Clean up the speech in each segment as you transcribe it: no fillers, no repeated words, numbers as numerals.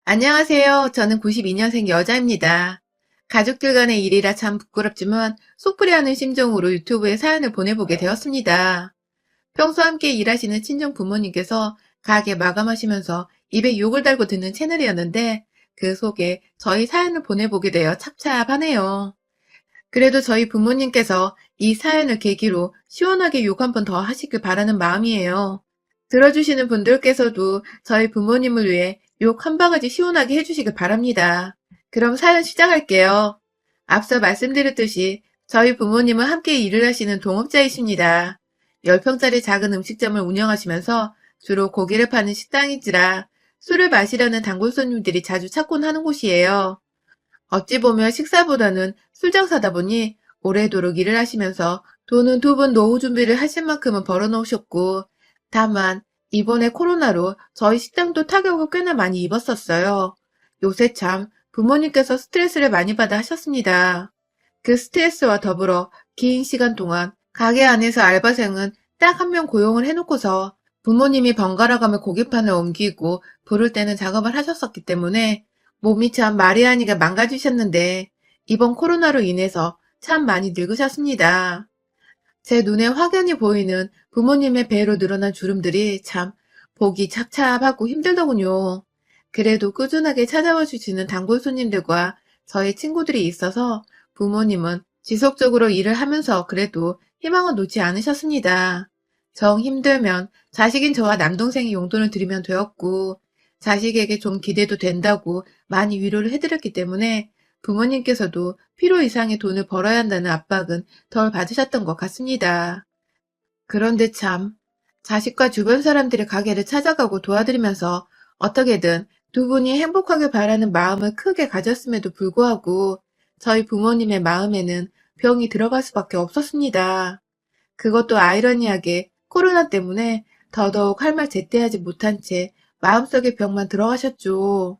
안녕하세요. 저는 92년생 여자입니다. 가족들 간의 일이라 참 부끄럽지만 속풀이하는 심정으로 유튜브에 사연을 보내보게 되었습니다. 평소 함께 일하시는 친정 부모님께서 가게 마감하시면서 입에 욕을 달고 듣는 채널이었는데 그 속에 저희 사연을 보내보게 되어 찹찹하네요. 그래도 저희 부모님께서 이 사연을 계기로 시원하게 욕 한 번 더 하시길 바라는 마음이에요. 들어주시는 분들께서도 저희 부모님을 위해 욕 한 바가지 시원하게 해주시길 바랍니다. 그럼 사연 시작할게요. 앞서 말씀드렸듯이 저희 부모님은 함께 일을 하시는 동업자이십니다. 10평짜리 작은 음식점을 운영하시면서 주로 고기를 파는 식당인지라 술을 마시려는 단골 손님들이 자주 찾곤 하는 곳이에요. 어찌 보면 식사보다는 술 장사다 보니 오래도록 일을 하시면서 돈은 두 분 노후 준비를 하실 만큼은 벌어놓으셨고, 다만 이번에 코로나로 저희 식당도 타격을 꽤나 많이 입었었어요. 요새 참 부모님께서 스트레스를 많이 받아 하셨습니다. 그 스트레스와 더불어 긴 시간 동안 가게 안에서 알바생은 딱 한 명 고용을 해놓고서 부모님이 번갈아 가며 고깃판을 옮기고 부를 때는 작업을 하셨었기 때문에 몸이 참 말이 아니게 망가지셨는데 이번 코로나로 인해서 참 많이 늙으셨습니다. 제 눈에 확연히 보이는 부모님의 배로 늘어난 주름들이 참 보기 찹찹하고 힘들더군요. 그래도 꾸준하게 찾아와 주시는 단골 손님들과 저희 친구들이 있어서 부모님은 지속적으로 일을 하면서 그래도 희망을 놓지 않으셨습니다. 정 힘들면 자식인 저와 남동생이 용돈을 드리면 되었고 자식에게 좀 기대도 된다고 많이 위로를 해드렸기 때문에 부모님께서도 필요 이상의 돈을 벌어야 한다는 압박은 덜 받으셨던 것 같습니다. 그런데 참, 자식과 주변 사람들의 가게를 찾아가고 도와드리면서 어떻게든 두 분이 행복하길 바라는 마음을 크게 가졌음에도 불구하고 저희 부모님의 마음에는 병이 들어갈 수밖에 없었습니다. 그것도 아이러니하게 코로나 때문에 더더욱 할 말 제때 하지 못한 채 마음속에 병만 들어가셨죠.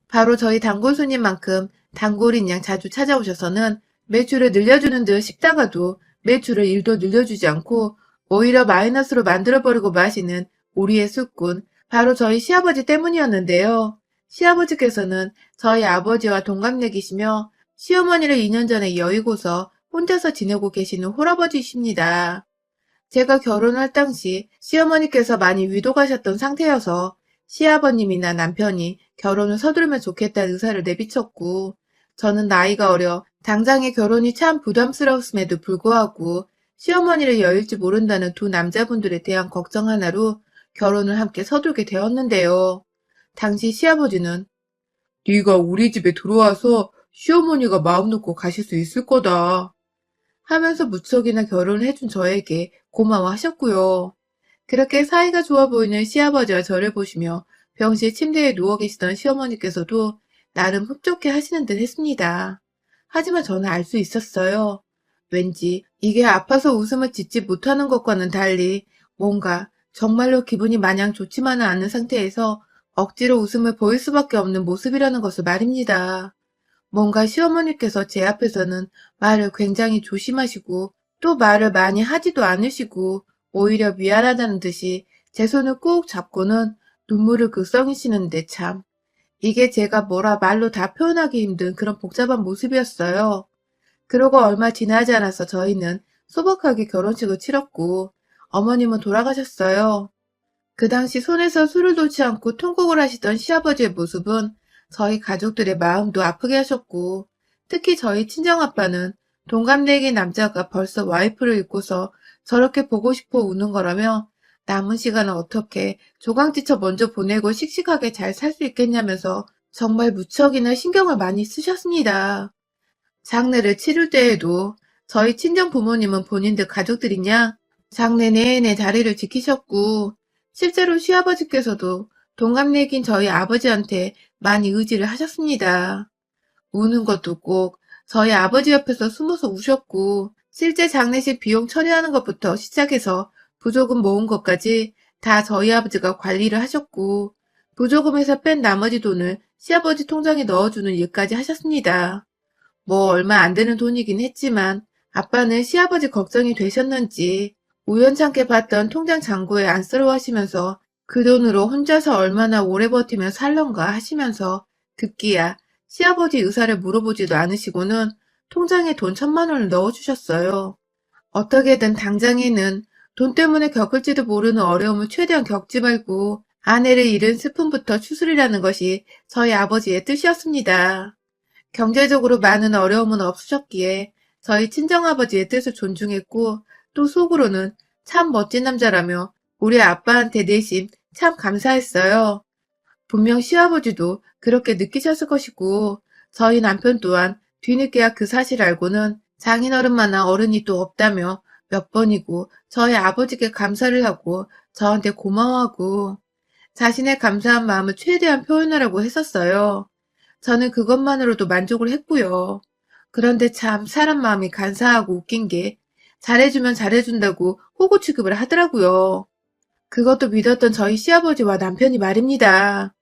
바로 저희 단골 손님만큼 단골인 양 자주 찾아오셔서는 매출을 늘려주는 듯 싶다가도 매출을 1도 늘려주지 않고 오히려 마이너스로 만들어버리고 마시는 우리의 숙군, 바로 저희 시아버지 때문이었는데요. 시아버지께서는 저희 아버지와 동갑내기시며 시어머니를 2년 전에 여의고서 혼자서 지내고 계시는 홀아버지이십니다. 제가 결혼할 당시 시어머니께서 많이 위독하셨던 상태여서 시아버님이나 남편이 결혼을 서두르면 좋겠다는 의사를 내비쳤고, 저는 나이가 어려 당장의 결혼이 참 부담스러웠음에도 불구하고 시어머니를 여일지 모른다는 두 남자분들에 대한 걱정 하나로 결혼을 함께 서두르게 되었는데요. 당시 시아버지는 네가 우리 집에 들어와서 시어머니가 마음 놓고 가실 수 있을 거다 하면서 무척이나 결혼을 해준 저에게 고마워하셨고요. 그렇게 사이가 좋아 보이는 시아버지와 저를 보시며 병실 침대에 누워 계시던 시어머니께서도 나름 흡족해 하시는 듯 했습니다. 하지만 저는 알 수 있었어요. 왠지 이게 아파서 웃음을 짓지 못하는 것과는 달리 뭔가 정말로 기분이 마냥 좋지만은 않은 상태에서 억지로 웃음을 보일 수밖에 없는 모습이라는 것을 말입니다. 뭔가 시어머니께서 제 앞에서는 말을 굉장히 조심하시고 또 말을 많이 하지도 않으시고 오히려 미안하다는 듯이 제 손을 꾹 잡고는 눈물을 글썽이시는데 참 이게 제가 뭐라 말로 다 표현하기 힘든 그런 복잡한 모습이었어요. 그러고 얼마 지나지 않아서 저희는 소박하게 결혼식을 치렀고 어머님은 돌아가셨어요. 그 당시 손에서 술을 놓지 않고 통곡을 하시던 시아버지의 모습은 저희 가족들의 마음도 아프게 하셨고, 특히 저희 친정아빠는 동갑내기 남자가 벌써 와이프를 잃고서 저렇게 보고 싶어 우는 거라며 남은 시간을 어떻게 조강지쳐 먼저 보내고 씩씩하게 잘 살 수 있겠냐면서 정말 무척이나 신경을 많이 쓰셨습니다. 장례를 치를 때에도 저희 친정 부모님은 본인들 가족들이냐 장례 내내 자리를 지키셨고 실제로 시아버지께서도 동갑내기인 저희 아버지한테 많이 의지를 하셨습니다. 우는 것도 꼭 저희 아버지 옆에서 숨어서 우셨고 실제 장례식 비용 처리하는 것부터 시작해서 부조금 모은 것까지 다 저희 아버지가 관리를 하셨고 부조금에서 뺀 나머지 돈을 시아버지 통장에 넣어주는 일까지 하셨습니다. 뭐 얼마 안 되는 돈이긴 했지만 아빠는 시아버지 걱정이 되셨는지 우연찮게 봤던 통장 잔고에 안쓰러워하시면서 그 돈으로 혼자서 얼마나 오래 버티며 살런가 하시면서 급기야 시아버지 의사를 물어보지도 않으시고는 통장에 돈 1,000만 원을 넣어주셨어요. 어떻게든 당장에는 돈 때문에 겪을지도 모르는 어려움을 최대한 겪지 말고 아내를 잃은 슬픔부터 추스리라는 것이 저희 아버지의 뜻이었습니다. 경제적으로 많은 어려움은 없으셨기에 저희 친정아버지의 뜻을 존중했고 또 속으로는 참 멋진 남자라며 우리 아빠한테 내심 참 감사했어요. 분명 시아버지도 그렇게 느끼셨을 것이고 저희 남편 또한 뒤늦게야 그 사실 알고는 장인어른만한 어른이 또 없다며 몇 번이고 저희 아버지께 감사를 하고 저한테 고마워하고 자신의 감사한 마음을 최대한 표현하라고 했었어요. 저는 그것만으로도 만족을 했고요. 그런데 참 사람 마음이 간사하고 웃긴 게 잘해주면 잘해준다고 호구 취급을 하더라고요. 그것도 믿었던 저희 시아버지와 남편이 말입니다.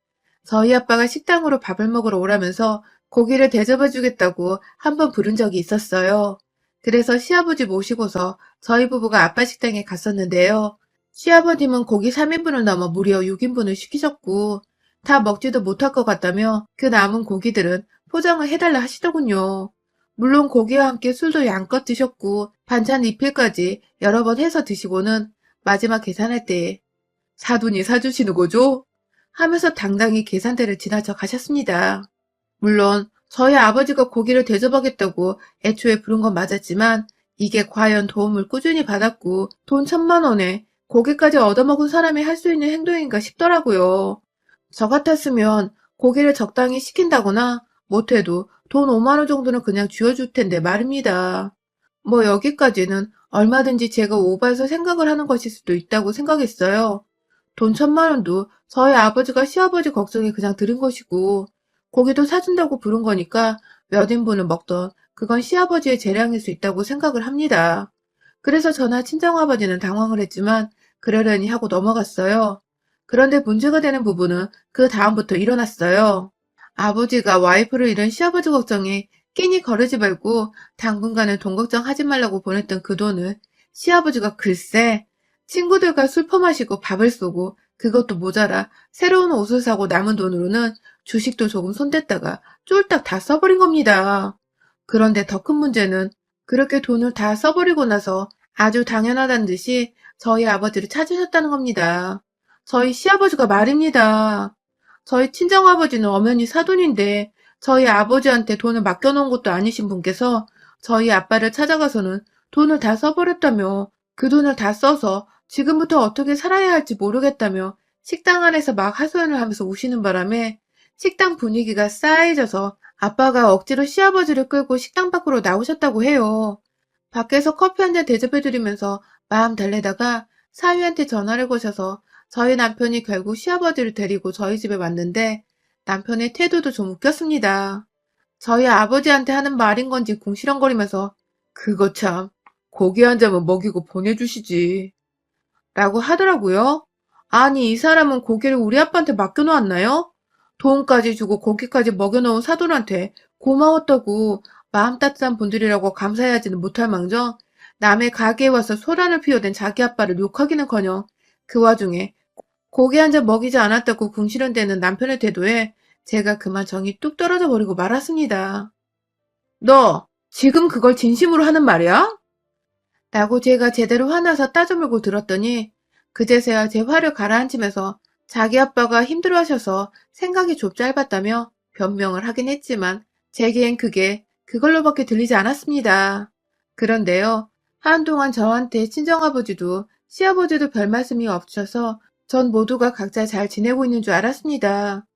저희 아빠가 식당으로 밥을 먹으러 오라면서 고기를 대접해주겠다고 한 번 부른 적이 있었어요. 그래서 시아버지 모시고서 저희 부부가 아빠 식당에 갔었는데요. 시아버님은 고기 3인분을 넘어 무려 6인분을 시키셨고 다 먹지도 못할 것 같다며 그 남은 고기들은 포장을 해달라 하시더군요. 물론 고기와 함께 술도 양껏 드셨고 반찬 리필까지 여러 번 해서 드시고는 마지막 계산할 때에 사돈이 사주시는 거죠? 하면서 당당히 계산대를 지나쳐 가셨습니다. 물론 저희 아버지가 고기를 대접하겠다고 애초에 부른 건 맞았지만 이게 과연 도움을 꾸준히 받았고 돈 1,000만 원에 고기까지 얻어먹은 사람이 할 수 있는 행동인가 싶더라고요. 저 같았으면 고기를 적당히 시킨다거나 못해도 돈 5만 원 정도는 그냥 쥐어줄 텐데 말입니다. 뭐 여기까지는 얼마든지 제가 오버해서 생각을 하는 것일 수도 있다고 생각했어요. 돈 1,000만 원도 저희 아버지가 시아버지 걱정이 그냥 들은 것이고 고기도 사준다고 부른 거니까 몇 인분을 먹던 그건 시아버지의 재량일 수 있다고 생각을 합니다. 그래서 저나 친정아버지는 당황을 했지만 그러려니 하고 넘어갔어요. 그런데 문제가 되는 부분은 그 다음부터 일어났어요. 아버지가 와이프를 잃은 시아버지 걱정에 끼니 거르지 말고 당분간은 돈 걱정하지 말라고 보냈던 그 돈을 시아버지가 글쎄 친구들과 술 퍼마시고 밥을 쏘고 그것도 모자라 새로운 옷을 사고 남은 돈으로는 주식도 조금 손댔다가 쫄딱 다 써버린 겁니다. 그런데 더 큰 문제는 그렇게 돈을 다 써버리고 나서 아주 당연하다는 듯이 저희 아버지를 찾으셨다는 겁니다. 저희 시아버지가 말입니다. 저희 친정아버지는 엄연히 사돈인데 저희 아버지한테 돈을 맡겨놓은 것도 아니신 분께서 저희 아빠를 찾아가서는 돈을 다 써버렸다며 그 돈을 다 써서 지금부터 어떻게 살아야 할지 모르겠다며 식당 안에서 막 하소연을 하면서 우시는 바람에 식당 분위기가 싸해져서 아빠가 억지로 시아버지를 끌고 식당 밖으로 나오셨다고 해요. 밖에서 커피 한 잔 대접해드리면서 마음 달래다가 사위한테 전화를 거셔서 저희 남편이 결국 시아버지를 데리고 저희 집에 왔는데 남편의 태도도 좀 웃겼습니다. 저희 아버지한테 하는 말인 건지 궁시렁거리면서 그거 참 고기 한 점은 먹이고 보내주시지 라고 하더라고요. 아니 이 사람은 고기를 우리 아빠한테 맡겨놓았나요? 돈까지 주고 고기까지 먹여놓은 사돈한테 고마웠다고 마음 따뜻한 분들이라고 감사해하지는 못할 망정 남의 가게에 와서 소란을 피워댄 자기 아빠를 욕하기는커녕 그 와중에 고기 한 잔 먹이지 않았다고 궁시렁대는 남편의 태도에 제가 그만 정이 뚝 떨어져 버리고 말았습니다. 너 지금 그걸 진심으로 하는 말이야? 라고 제가 제대로 화나서 따져물고 들었더니 그제서야 제 화를 가라앉히면서 자기 아빠가 힘들어하셔서 생각이 좀 짧았다며 변명을 하긴 했지만 제겐 그게 그걸로밖에 들리지 않았습니다. 그런데요. 한동안 저한테 친정아버지도 시아버지도 별 말씀이 없으셔서 전 모두가 각자 잘 지내고 있는 줄 알았습니다.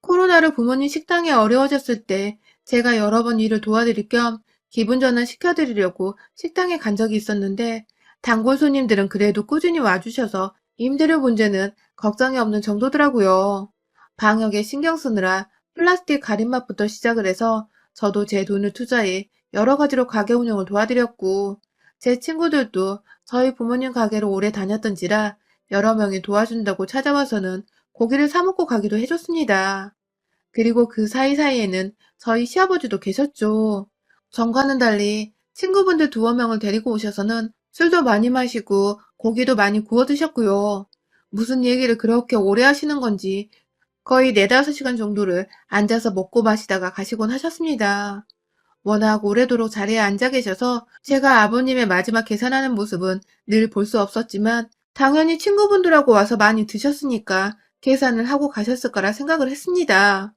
코로나로 부모님 식당이 어려워졌을 때 제가 여러 번 일을 도와드릴 겸 기분 전환 시켜드리려고 식당에 간 적이 있었는데 단골 손님들은 그래도 꾸준히 와주셔서 임대료 문제는 걱정이 없는 정도더라고요. 방역에 신경 쓰느라 플라스틱 가림막부터 시작을 해서 저도 제 돈을 투자해 여러 가지로 가게 운영을 도와드렸고 제 친구들도 저희 부모님 가게로 오래 다녔던지라 여러 명이 도와준다고 찾아와서는 고기를 사 먹고 가기도 해줬습니다. 그리고 그 사이사이에는 저희 시아버지도 계셨죠. 전과는 달리 친구분들 두어 명을 데리고 오셔서는 술도 많이 마시고 고기도 많이 구워 드셨고요. 무슨 얘기를 그렇게 오래 하시는 건지 거의 4~5시간 정도를 앉아서 먹고 마시다가 가시곤 하셨습니다. 워낙 오래도록 자리에 앉아 계셔서 제가 아버님의 마지막 계산하는 모습은 늘 볼 수 없었지만 당연히 친구분들하고 와서 많이 드셨으니까 계산을 하고 가셨을 거라 생각을 했습니다.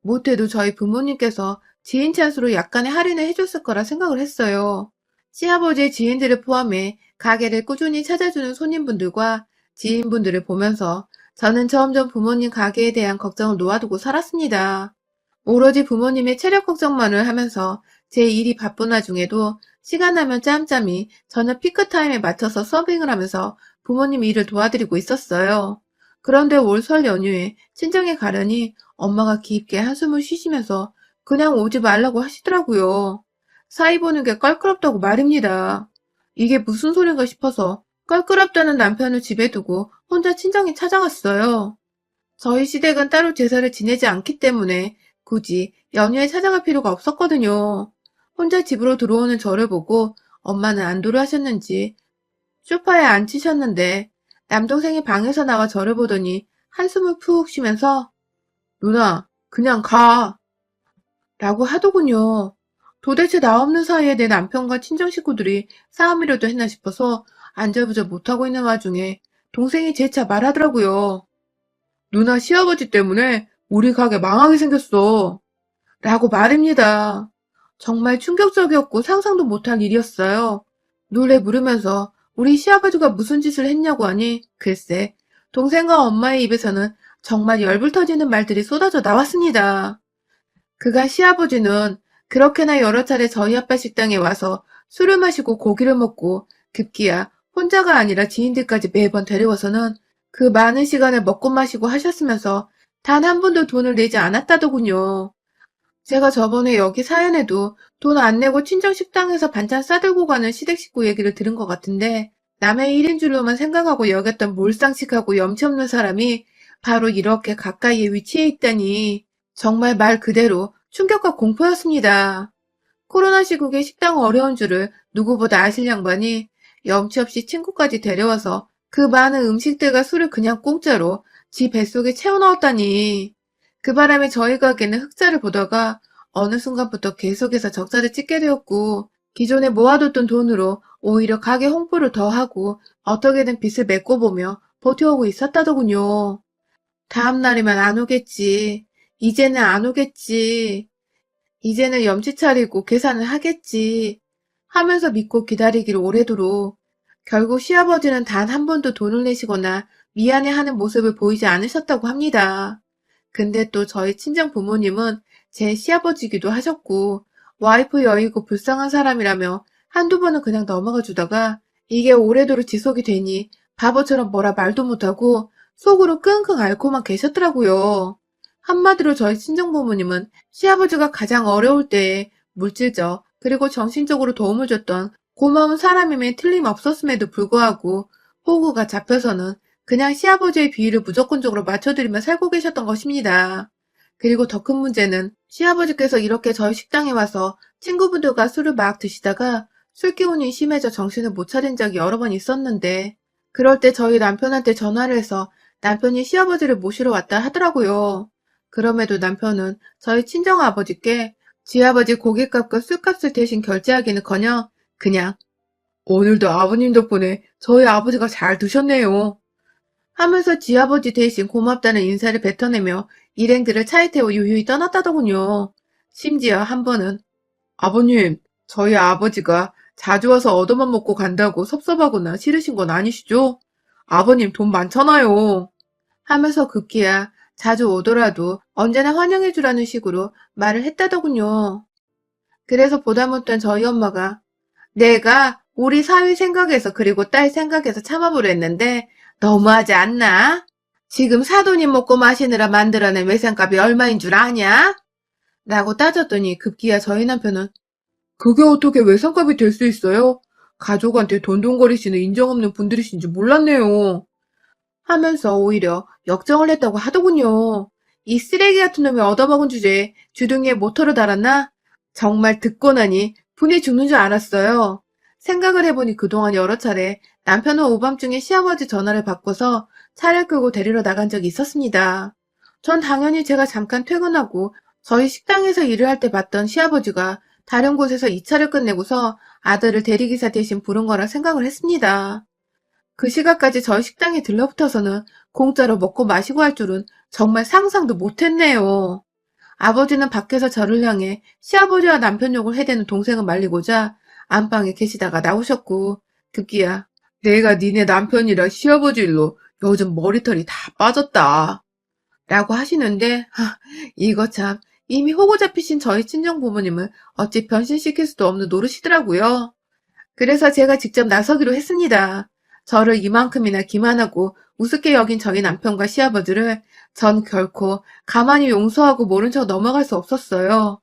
못해도 저희 부모님께서 지인 찬스로 약간의 할인을 해줬을 거라 생각을 했어요. 시아버지의 지인들을 포함해 가게를 꾸준히 찾아주는 손님분들과 지인분들을 보면서 저는 점점 부모님 가게에 대한 걱정을 놓아두고 살았습니다. 오로지 부모님의 체력 걱정만을 하면서 제 일이 바쁜 와중에도 시간 나면 짬짬이 저녁 피크타임에 맞춰서 서빙을 하면서 부모님 일을 도와드리고 있었어요. 그런데 올 설 연휴에 친정에 가려니 엄마가 깊게 한숨을 쉬시면서 그냥 오지 말라고 하시더라고요. 사이 보는 게 껄끄럽다고 말입니다. 이게 무슨 소린가 싶어서 껄끄럽다는 남편을 집에 두고 혼자 친정에 찾아갔어요. 저희 시댁은 따로 제사를 지내지 않기 때문에 굳이 연휴에 찾아갈 필요가 없었거든요. 혼자 집으로 들어오는 저를 보고 엄마는 안도를 하셨는지 소파에 앉히셨는데 남동생이 방에서 나와 저를 보더니 한숨을 푹 쉬면서 누나, 그냥 가. 라고 하더군요. 도대체 나 없는 사이에 내 남편과 친정 식구들이 싸움이라도 했나 싶어서 안절부절 못하고 있는 와중에 동생이 재차 말하더라고요. 누나 시아버지 때문에 우리 가게 망하게 생겼어. 라고 말입니다. 정말 충격적이었고 상상도 못한 일이었어요. 놀래 물으면서 우리 시아버지가 무슨 짓을 했냐고 하니 글쎄 동생과 엄마의 입에서는 정말 열불 터지는 말들이 쏟아져 나왔습니다. 그간 시아버지는 그렇게나 여러 차례 저희 아빠 식당에 와서 술을 마시고 고기를 먹고 급기야 혼자가 아니라 지인들까지 매번 데려와서는 그 많은 시간을 먹고 마시고 하셨으면서 단 한 번도 돈을 내지 않았다더군요. 제가 저번에 여기 사연에도 돈 안 내고 친정 식당에서 반찬 싸들고 가는 시댁 식구 얘기를 들은 것 같은데 남의 일인 줄로만 생각하고 여겼던 몰상식하고 염치 없는 사람이 바로 이렇게 가까이에 위치해 있다니 정말 말 그대로 충격과 공포였습니다. 코로나 시국에 식당 어려운 줄을 누구보다 아실 양반이 염치 없이 친구까지 데려와서 그 많은 음식들과 술을 그냥 공짜로 지 뱃속에 채워넣었다니. 그 바람에 저희 가게는 흑자를 보다가 어느 순간부터 계속해서 적자를 찍게 되었고 기존에 모아뒀던 돈으로 오히려 가게 홍보를 더 하고 어떻게든 빚을 메꿔 보며 버텨오고 있었다더군요. 다음 날이면 안 오겠지. 이제는 안 오겠지. 이제는 염치 차리고 계산을 하겠지. 하면서 믿고 기다리기를 오래도록 결국 시아버지는 단 한 번도 돈을 내시거나 미안해하는 모습을 보이지 않으셨다고 합니다. 근데 또 저희 친정 부모님은 제 시아버지기도 하셨고 와이프 여의고 불쌍한 사람이라며 한두 번은 그냥 넘어가 주다가 이게 오래도록 지속이 되니 바보처럼 뭐라 말도 못하고 속으로 끙끙 앓고만 계셨더라고요. 한마디로 저희 친정 부모님은 시아버지가 가장 어려울 때에 물질적 그리고 정신적으로 도움을 줬던 고마운 사람임에 틀림없었음에도 불구하고 호구가 잡혀서는 그냥 시아버지의 비위를 무조건적으로 맞춰드리며 살고 계셨던 것입니다. 그리고 더 큰 문제는 시아버지께서 이렇게 저희 식당에 와서 친구분들과 술을 막 드시다가 술기운이 심해져 정신을 못 차린 적이 여러 번 있었는데 그럴 때 저희 남편한테 전화를 해서 남편이 시아버지를 모시러 왔다 하더라고요. 그럼에도 남편은 저희 친정아버지께 지아버지 고깃값과 술값을 대신 결제하기는커녕 그냥 오늘도 아버님 덕분에 저희 아버지가 잘 드셨네요. 하면서 지아버지 대신 고맙다는 인사를 뱉어내며 일행들을 차에 태워 유유히 떠났다더군요. 심지어 한 번은 아버님, 저희 아버지가 자주 와서 얻어만 먹고 간다고 섭섭하거나 싫으신 건 아니시죠? 아버님 돈 많잖아요. 하면서 급기야 자주 오더라도 언제나 환영해주라는 식으로 말을 했다더군요. 그래서 보다 못한 저희 엄마가 내가 우리 사위 생각해서 그리고 딸 생각해서 참아보려 했는데 너무하지 않나? 지금 사돈님 먹고 마시느라 만들어낸 외상값이 얼마인 줄 아냐? 라고 따졌더니 급기야 저희 남편은 그게 어떻게 외상값이 될 수 있어요? 가족한테 돈돈거리시는 인정 없는 분들이신 줄 몰랐네요. 하면서 오히려 역정을 했다고 하더군요. 이 쓰레기 같은 놈이 얻어먹은 주제에 주둥이에 모터를 달았나? 정말 듣고 나니 분이 죽는 줄 알았어요. 생각을 해보니 그동안 여러 차례 남편은 오밤중에 시아버지 전화를 받고서 차를 끌고 데리러 나간 적이 있었습니다. 전 당연히 제가 잠깐 퇴근하고 저희 식당에서 일을 할 때 봤던 시아버지가 다른 곳에서 이 차를 끝내고서 아들을 대리기사 대신 부른 거라 생각을 했습니다. 그 시각까지 저희 식당에 들러붙어서는 공짜로 먹고 마시고 할 줄은 정말 상상도 못했네요. 아버지는 밖에서 저를 향해 시아버지와 남편 욕을 해대는 동생을 말리고자 안방에 계시다가 나오셨고 급기야 내가 니네 남편이라 시아버지 일로 요즘 머리털이 다 빠졌다 라고 하시는데 이거 참 이미 호구 잡히신 저희 친정 부모님을 어찌 변신시킬 수도 없는 노릇이더라고요. 그래서 제가 직접 나서기로 했습니다. 저를 이만큼이나 기만하고 우습게 여긴 저희 남편과 시아버지를 전 결코 가만히 용서하고 모른 척 넘어갈 수 없었어요.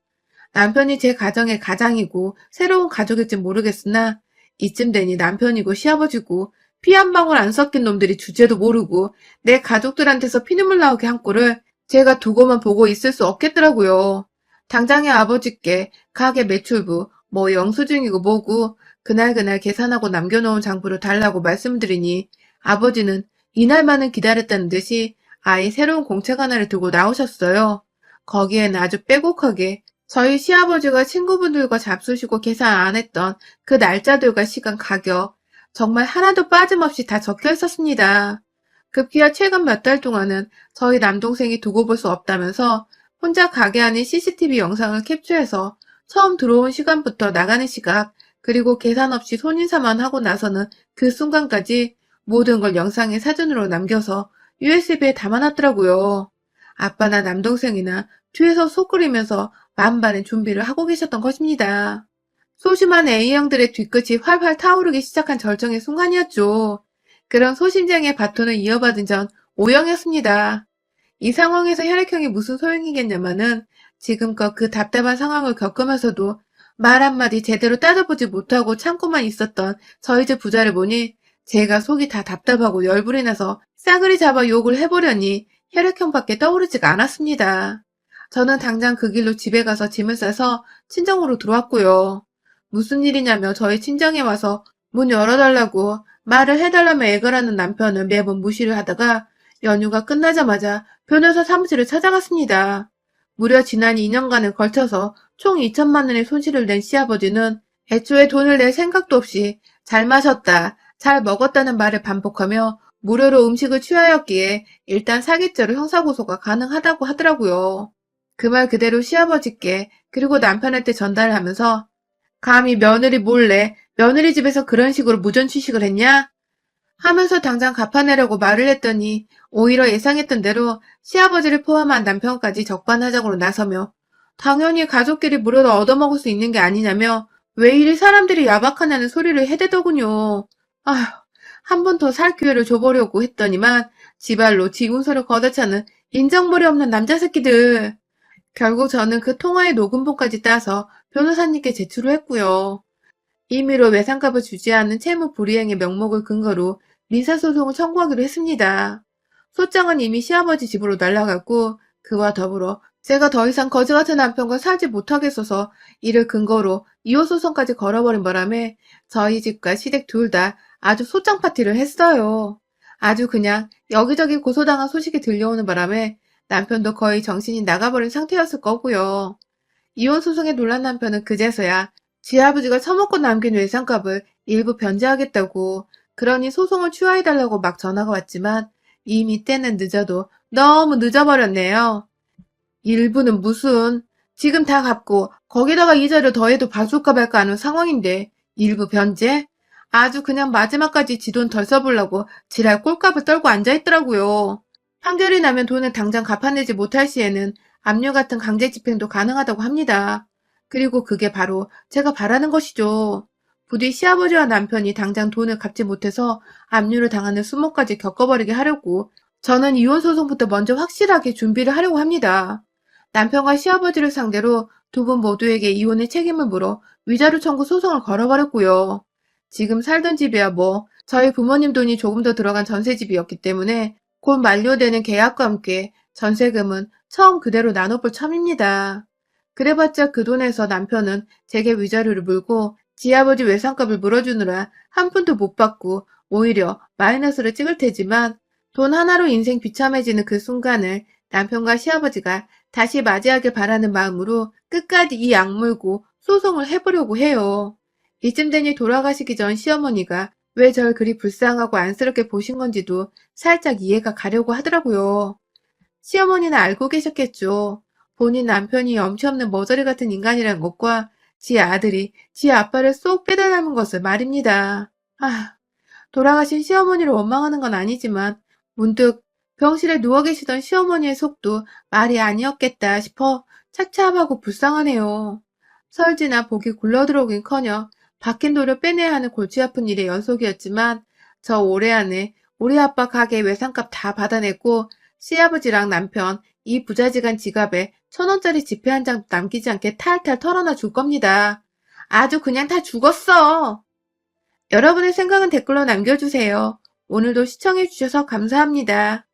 남편이 제 가정의 가장이고 새로운 가족일진 모르겠으나 이쯤 되니 남편이고 시아버지고 피 한 방울 안 섞인 놈들이 주제도 모르고 내 가족들한테서 피눈물 나오게 한 꼴을 제가 두고만 보고 있을 수 없겠더라고요. 당장에 아버지께 가게 매출부 뭐 영수증이고 뭐고 그날그날 계산하고 남겨놓은 장부를 달라고 말씀드리니 아버지는 이날만은 기다렸다는 듯이 아예 새로운 공책 하나를 들고 나오셨어요. 거기에는 아주 빼곡하게 저희 시아버지가 친구분들과 잡수시고 계산 안 했던 그 날짜들과 시간 가격 정말 하나도 빠짐없이 다 적혀 있었습니다. 급기야 최근 몇 달 동안은 저희 남동생이 두고 볼 수 없다면서 혼자 가게 안의 CCTV 영상을 캡처해서 처음 들어온 시간부터 나가는 시각 그리고 계산 없이 손인사만 하고 나서는 그 순간까지 모든 걸 영상에 사진으로 남겨서 USB에 담아놨더라고요. 아빠나 남동생이나 뒤에서 속 끓이면서 만반의 준비를 하고 계셨던 것입니다. 소심한 A형들의 뒤끝이 활활 타오르기 시작한 절정의 순간이었죠. 그런 소심쟁이의 바톤을 이어받은 전 O형이었습니다. 이 상황에서 혈액형이 무슨 소용이겠냐마는 지금껏 그 답답한 상황을 겪으면서도 말 한마디 제대로 따져보지 못하고 참고만 있었던 저희 집 부자를 보니 제가 속이 다 답답하고 열불이 나서 싸그리 잡아 욕을 해보려니 혈액형밖에 떠오르지가 않았습니다. 저는 당장 그 길로 집에 가서 짐을 싸서 친정으로 들어왔고요. 무슨 일이냐며 저희 친정에 와서 문 열어달라고 말을 해달라며 애걸하는 남편은 매번 무시를 하다가 연휴가 끝나자마자 변호사 사무실을 찾아갔습니다. 무려 지난 2년간을 걸쳐서 총 2천만 원의 손실을 낸 시아버지는 애초에 돈을 낼 생각도 없이 잘 마셨다, 잘 먹었다는 말을 반복하며 무료로 음식을 취하였기에 일단 사기죄로 형사고소가 가능하다고 하더라고요. 그 말 그대로 시아버지께 그리고 남편한테 전달을 하면서 감히 며느리 몰래 며느리 집에서 그런 식으로 무전 취식을 했냐? 하면서 당장 갚아내려고 말을 했더니 오히려 예상했던 대로 시아버지를 포함한 남편까지 적반하장으로 나서며 당연히 가족끼리 무료로 얻어먹을 수 있는 게 아니냐며 왜 이리 사람들이 야박하냐는 소리를 해대더군요. 아휴, 한 번 더 살 기회를 줘보려고 했더니만 지발로 지군서를 걷어차는 인정머리 없는 남자 새끼들. 결국 저는 그 통화의 녹음본까지 따서 변호사님께 제출을 했고요. 임의로 외상값을 주지 않은 채무 불이행의 명목을 근거로 민사소송을 청구하기로 했습니다. 소장은 이미 시아버지 집으로 날아갔고 그와 더불어 제가 더 이상 거지 같은 남편과 살지 못하겠어서 이를 근거로 이혼소송까지 걸어버린 바람에 저희 집과 시댁 둘 다 아주 소장 파티를 했어요. 아주 그냥 여기저기 고소당한 소식이 들려오는 바람에 남편도 거의 정신이 나가버린 상태였을 거고요. 이혼소송에 놀란 남편은 그제서야 지 아버지가 처먹고 남긴 외상값을 일부 변제하겠다고 그러니 소송을 취하해달라고 막 전화가 왔지만 이미 때는 늦어도 너무 늦어버렸네요. 일부는 무슨 지금 다 갚고 거기다가 이자를 더해도 봐줄까 말까 하는 상황인데 일부 변제? 아주 그냥 마지막까지 지 돈 덜 써보려고 지랄 꼴값을 떨고 앉아있더라고요. 판결이 나면 돈을 당장 갚아내지 못할 시에는 압류 같은 강제 집행도 가능하다고 합니다. 그리고 그게 바로 제가 바라는 것이죠. 부디 시아버지와 남편이 당장 돈을 갚지 못해서 압류를 당하는 수모까지 겪어버리게 하려고 저는 이혼소송부터 먼저 확실하게 준비를 하려고 합니다. 남편과 시아버지를 상대로 두 분 모두에게 이혼의 책임을 물어 위자료 청구 소송을 걸어버렸고요. 지금 살던 집이야 뭐 저희 부모님 돈이 조금 더 들어간 전세집이었기 때문에 곧 만료되는 계약과 함께 전세금은 처음 그대로 나눠볼 참입니다. 그래봤자 그 돈에서 남편은 제게 위자료를 물고 지아버지 외상값을 물어주느라 한 푼도 못 받고 오히려 마이너스를 찍을 테지만 돈 하나로 인생 비참해지는 그 순간을 남편과 시아버지가 다시 맞이하길 바라는 마음으로 끝까지 이 악물고 소송을 해보려고 해요. 이쯤 되니 돌아가시기 전 시어머니가 왜 절 그리 불쌍하고 안쓰럽게 보신 건지도 살짝 이해가 가려고 하더라고요. 시어머니는 알고 계셨겠죠. 본인 남편이 염치 없는 머저리 같은 인간이라는 것과 지 아들이 지 아빠를 쏙 빼다 닮은 것을 말입니다. 아, 돌아가신 시어머니를 원망하는 건 아니지만 문득 병실에 누워 계시던 시어머니의 속도 말이 아니었겠다 싶어 차참하고 불쌍하네요. 설지나 복이 굴러들어오긴커녕 박힌 돌을 빼내야 하는 골치 아픈 일의 연속이었지만 저 올해 안에 우리 아빠 가게 외상값 다 받아내고 시아버지랑 남편 이 부자지간 지갑에 1,000원짜리 지폐 한 장 남기지 않게 탈탈 털어놔 줄 겁니다. 아주 그냥 다 죽었어. 여러분의 생각은 댓글로 남겨주세요. 오늘도 시청해주셔서 감사합니다.